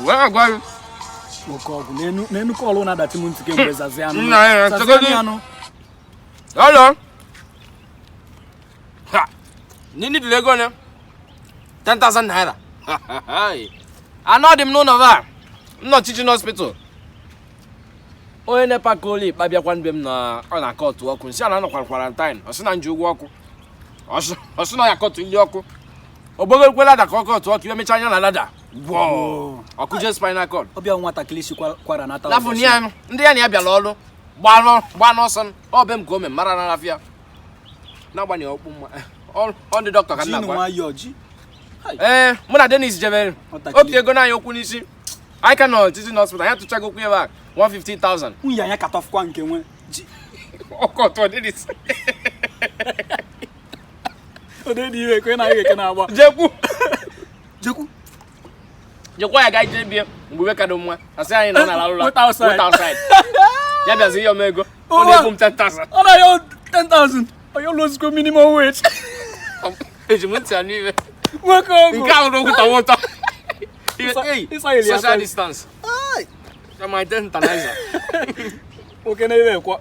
Where go? Oko nenu call na that month ke mbezaze anu. Hello. Ha. Nini Lego ne? 10,000 naira. I know them none of that. I'm not teaching hospital. Onye nepa koli babia kwan bem na na court work. Nsi ana no quarantine. Osi na nju ugwo oku. Osi na ya court ili oku. Obogo kwela da court work we mecha anya na ladder. Wow. Okuje spinal cord. Obia nwata kilisi kwara na ta. Lafu ni anu. Ndi ya na ya bia lolu. Gba no son. Obem ko me mara na lafia. Na gba ni okpu mma. All the doctor can na gba. Muna Dennis Jebel. Okay, go na yoku nisi. I cannot teaching hospital. I have to check up here back. 150,000. Unya ya cut off kwa nke nwe. Oko to Dennis. Odedi iwe ko na yeke na agba. Jeku ya ga jebie mgbe we kado mwa. Ase anyị na la lula. Without outside. Ya bia zi yo mego. Only boom 10,000. Ona yo 10,000. Ayo lose go minimum wage. Ejimunti aniwe. Wako. Nka ndo kutawoto. Hey, social distance. Ai. Kama itentanizer. Okay na iwe kwa.